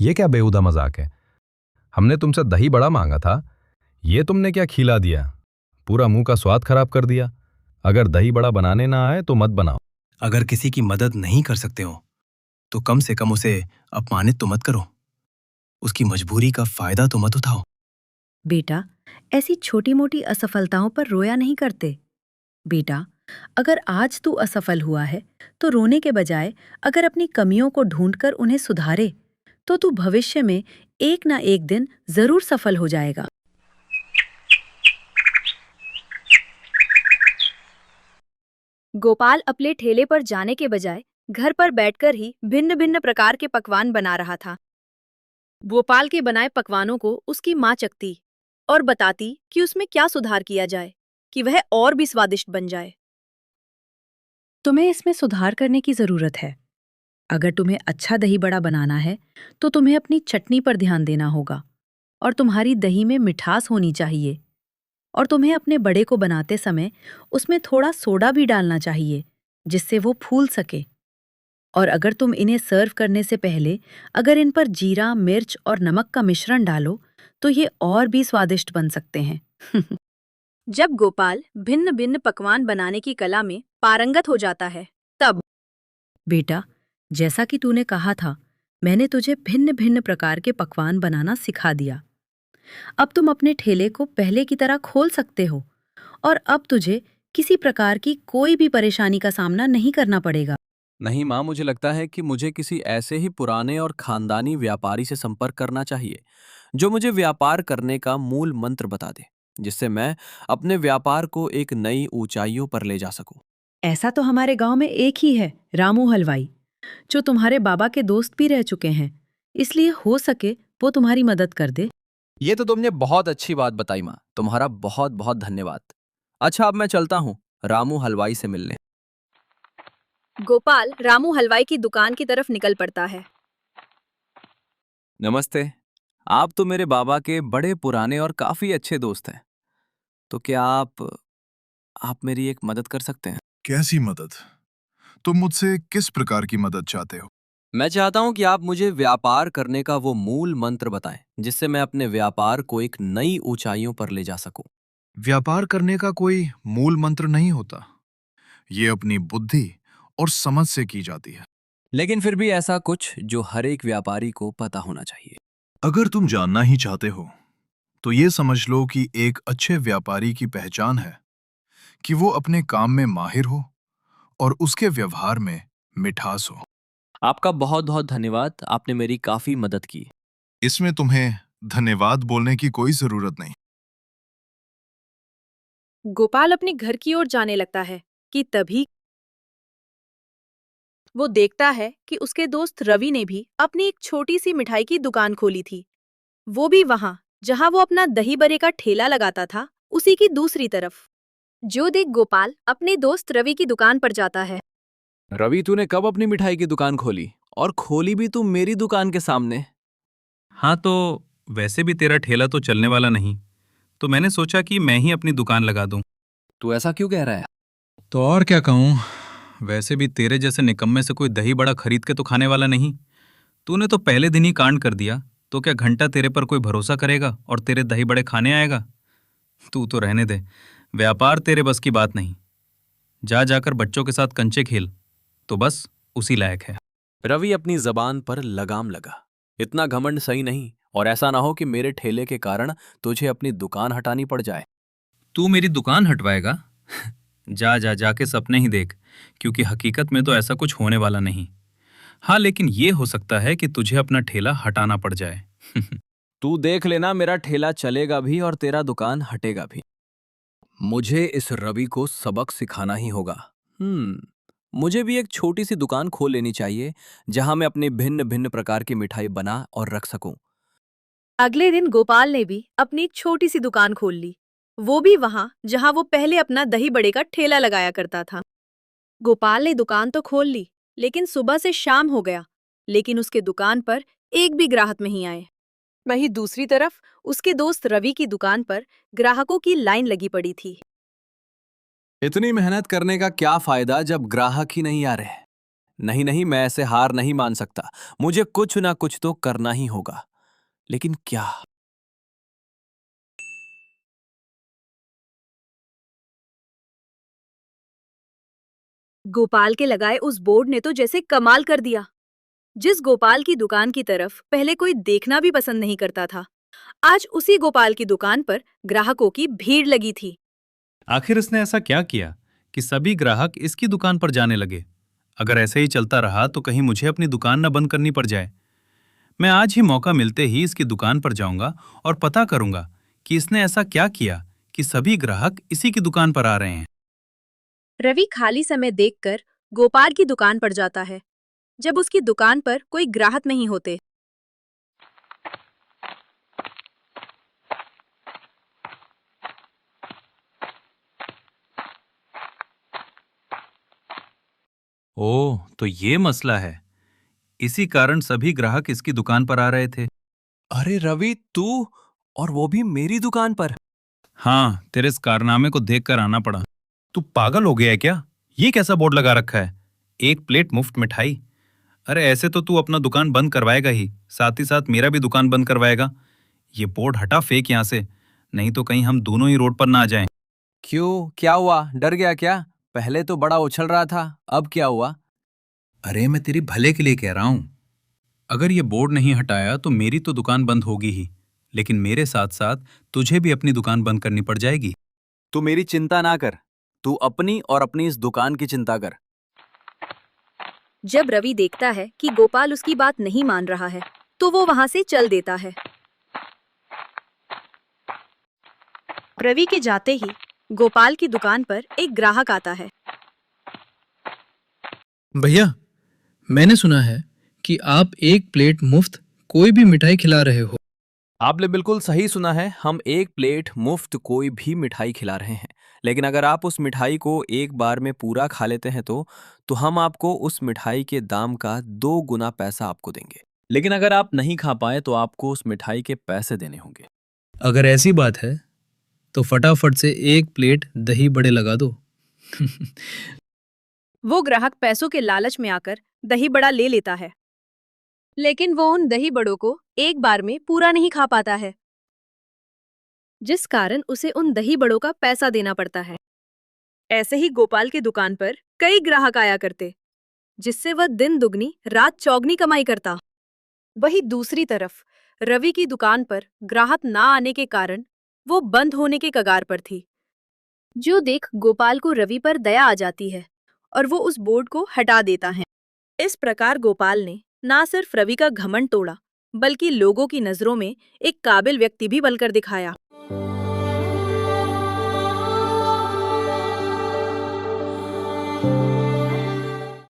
ये क्या बेहुदा मजाक है? हमने तुमसे दही बड़ा मांगा था, ये तुमने क्या खिला दिया? पूरा मुंह का स्वाद खराब कर दिया। अगर दही बड़ा बनाने ना आए तो मत बनाओ। अगर किसी की मदद नहीं कर सकते हो तो कम से कम उसे अपमानित तो मत करो। उसकी मजबूरी का फायदा तो मत उठाओ। बेटा, ऐसी छोटी मोटी असफलताओं पर रोया नहीं करते। बेटा, अगर आज तू असफल हुआ है तो रोने के बजाय अगर अपनी कमियों को ढूंढकर उन्हें सुधारे तो तू भविष्य में एक ना एक दिन जरूर सफल हो जाएगा। गोपाल अपने ठेले पर जाने के बजाय घर पर बैठकर ही भिन्न भिन्न प्रकार के पकवान बना रहा था। गोपाल के बनाए पकवानों को उसकी माँ चखती और बताती कि उसमें क्या सुधार किया जाए कि वह और भी स्वादिष्ट बन जाए। तुम्हें इसमें सुधार करने की जरूरत है। अगर तुम्हें अच्छा दही बड़ा बनाना है तो तुम्हें अपनी चटनी पर ध्यान देना होगा और तुम्हारी दही में मिठास होनी चाहिए। और तुम्हें अपने बड़े को बनाते समय उसमें थोड़ा सोडा भी डालना चाहिए जिससे वो फूल सके। और अगर तुम इन्हें सर्व करने से पहले अगर इन पर जीरा, मिर्च और नमक का मिश्रण डालो तो ये और भी स्वादिष्ट बन सकते हैं। जब गोपाल भिन्न भिन्न पकवान बनाने की कला में पारंगत हो जाता है तब बेटा, जैसा कि तूने कहा था, मैंने तुझे भिन्न भिन्न प्रकार के पकवान बनाना सिखा दिया। अब तुम अपने ठेले को पहले की तरह खोल सकते हो और अब तुझे किसी प्रकार की कोई भी परेशानी का सामना नहीं करना पड़ेगा। नहीं माँ, मुझे लगता है कि मुझे किसी ऐसे ही पुराने और खानदानी व्यापारी से संपर्क करना चाहिए जो मुझे व्यापार करने का मूल मंत्र बता दे, जिससे मैं अपने व्यापार को एक नई ऊंचाइयों पर ले जा सकूं। ऐसा तो हमारे गांव में एक ही है, रामू हलवाई, जो तुम्हारे बाबा के दोस्त भी रह चुके हैं। इसलिए हो सके वो तुम्हारी मदद कर दे। ये तो तुमने बहुत अच्छी बात बताई माँ, तुम्हारा बहुत बहुत धन्यवाद। अच्छा, अब मैं चलता हूँ रामू हलवाई से मिलने। गोपाल रामू हलवाई की दुकान की तरफ निकल पड़ता है। नमस्ते। आप तो मेरे बाबा के बड़े पुराने और काफी अच्छे दोस्त हैं। तो क्या आप मेरी एक मदद कर सकते हैं? कैसी मदद? तुम मुझसे किस प्रकार की मदद चाहते हो? मैं चाहता हूं कि आप मुझे व्यापार करने का वो मूल मंत्र बताएं जिससे मैं अपने व्यापार को एक नई ऊंचाइयों पर ले जा सकूं। व्यापार करने का कोई मूल मंत्र नहीं होता। ये अपनी बुद्धि और समझ से की जाती है। लेकिन फिर भी ऐसा कुछ जो हर एक व्यापारी को पता होना चाहिए। अगर तुम जानना ही चाहते हो तो ये समझ लो कि एक अच्छे व्यापारी की पहचान है कि वो अपने काम में माहिर हो और उसके व्यवहार में मिठास हो। आपका बहुत बहुत धन्यवाद, आपने मेरी काफी मदद की। इसमें तुम्हें धन्यवाद बोलने की कोई जरूरत नहीं। गोपाल अपने घर की ओर जाने लगता है कि तभी वो देखता है कि उसके दोस्त रवि ने भी अपनी एक छोटी सी मिठाई की दुकान खोली थी। वो भी वहां जहां वो अपना दही बड़े का ठेला लगाता था, उसी की दूसरी तरफ। जो देख गोपाल अपने दोस्त रवि की दुकान पर जाता है। रवि, तूने कब अपनी मिठाई की दुकान खोली, और खोली भी तू मेरी दुकान के सामने? हाँ, तो वैसे भी तेरा ठेला तो चलने वाला नहीं, तो मैंने सोचा कि मैं ही अपनी दुकान लगा दूं। तू ऐसा क्यों कह रहा है? तो और क्या कहूँ, वैसे भी तेरे जैसे निकम्मे से कोई दही बड़ा खरीद के तो खाने वाला नहीं। तूने तो पहले दिन ही कांड कर दिया, तो क्या घंटा तेरे पर कोई भरोसा करेगा और तेरे दही बड़े खाने आएगा? तू तो रहने दे, व्यापार तेरे बस की बात नहीं। जा जाकर बच्चों के साथ कंचे खेल, तो बस उसी लायक है। रवि अपनी जबान पर लगाम लगा। इतना घमंड सही नहीं, और ऐसा ना हो कि मेरे ठेले के कारण तुझे अपनी दुकान हटानी पड़ जाए। तू मेरी दुकान हटवाएगा? जा जा जाके सपने ही देख, क्योंकि हकीकत में तो ऐसा कुछ होने वाला नहीं। हाँ, लेकिन ये हो सकता है कि तुझे अपना ठेला हटाना पड़ जाए। तू देख लेना, मेरा ठेला चलेगा भी और तेरा दुकान हटेगा भी। मुझे इस रवि को सबक सिखाना ही होगा। मुझे भी एक छोटी सी दुकान खोल लेनी चाहिए जहां मैं अपने भिन्न भिन्न प्रकार की मिठाई बना और रख सकूं। अगले दिन गोपाल ने भी अपनी एक छोटी सी दुकान खोल ली, वो भी वहां जहां वो पहले अपना दही बड़े का ठेला लगाया करता था। गोपाल ने दुकान तो खोल ली, लेकिन सुबह से शाम हो गया, लेकिन उसके दुकान पर एक भी ग्राहक नहीं आए। वहीं दूसरी तरफ उसके दोस्त रवि की दुकान पर ग्राहकों की लाइन लगी पड़ी थी। इतनी मेहनत करने का क्या फायदा जब ग्राहक ही नहीं आ रहे? नहीं नहीं, मैं ऐसे हार नहीं मान सकता। मुझे कुछ ना कुछ तो करना ही होगा। लेकिन क्या? गोपाल के लगाए उस बोर्ड ने तो जैसे कमाल कर दिया। जिस गोपाल की दुकान की तरफ पहले कोई देखना भी पसंद नहीं करता था, आज उसी गोपाल की दुकान पर ग्राहकों की भीड़ लगी थी। आखिर इसने ऐसा क्या किया कि सभी ग्राहक इसकी दुकान पर जाने लगे? अगर ऐसे ही चलता रहा तो कहीं मुझे अपनी दुकान न बंद करनी पड़ जाए। मैं आज ही मौका मिलते ही इसकी दुकान पर जाऊंगा और पता करूंगा कि इसने ऐसा क्या किया कि सभी ग्राहक इसी की दुकान पर आ रहे हैं। रवि खाली समय देखकर गोपाल की दुकान पर जाता है, जब उसकी दुकान पर कोई ग्राहक नहीं होते। ओह, तो ये मसला है। इसी कारण सभी ग्राहक इसकी दुकान पर आ रहे थे। अरे रवि, तू? और वो भी मेरी दुकान पर? हाँ, तेरे इस कारनामे को देखकर आना पड़ा। तू पागल हो गया है क्या? ये कैसा बोर्ड लगा रखा है? 1 प्लेट मुफ्त मिठाई। अरे ऐसे तो तू अपना दुकान बंद करवाएगा ही, साथ ही साथ मेरा भी दुकान बंद करवाएगा। ये बोर्ड हटा, फेंक यहाँ से, नहीं तो कहीं हम दोनों ही रोड पर ना आ जाएं। क्यों, क्या हुआ? डर गया क्या? पहले तो बड़ा उछल रहा था, अब क्या हुआ? अरे मैं तेरे भले के लिए कह रहा हूं। अगर ये बोर्ड नहीं हटाया तो मेरी तो दुकान बंद होगी ही, लेकिन मेरे साथ साथ तुझे भी अपनी दुकान बंद करनी पड़ जाएगी। तू मेरी चिंता ना कर, तू अपनी और अपनी इस दुकान की चिंता कर। जब रवि देखता है कि गोपाल उसकी बात नहीं मान रहा है, तो वो वहां से चल देता है। रवि के जाते ही गोपाल की दुकान पर एक ग्राहक आता है। भैया, मैंने सुना है कि आप 1 प्लेट मुफ्त कोई भी मिठाई खिला रहे हो। आपने बिल्कुल सही सुना है, हम 1 प्लेट मुफ्त कोई भी मिठाई खिला रहे हैं। लेकिन अगर आप उस मिठाई को एक बार में पूरा खा लेते हैं तो हम आपको उस मिठाई के दाम का 2 गुना पैसा आपको देंगे। लेकिन अगर आप नहीं खा पाए तो आपको उस मिठाई के पैसे देने होंगे। अगर ऐसी बात है तो फटाफट से 1 प्लेट दही बड़े लगा दो। वो ग्राहक पैसों के लालच में आकर दही बड़ा ले लेता है, लेकिन वो उन दही बड़ों को एक बार में पूरा नहीं खा पाता है, जिस कारण उसे उन दही बड़ों का पैसा देना पड़ता है। ऐसे ही गोपाल की दुकान पर कई ग्राहक आया करते, जिससे वह दिन दुगनी रात चौगनी कमाई करता। वहीं दूसरी तरफ रवि की दुकान पर ग्राहक ना आने के कारण वो बंद होने के कगार पर थी। जो देख गोपाल को रवि पर दया आ जाती है और वो उस बोर्ड को हटा देता है। इस प्रकार गोपाल ने ना सिर्फ रवि का घमंड तोड़ा, बल्कि लोगों की नजरों में एक काबिल व्यक्ति भी बनकर दिखाया।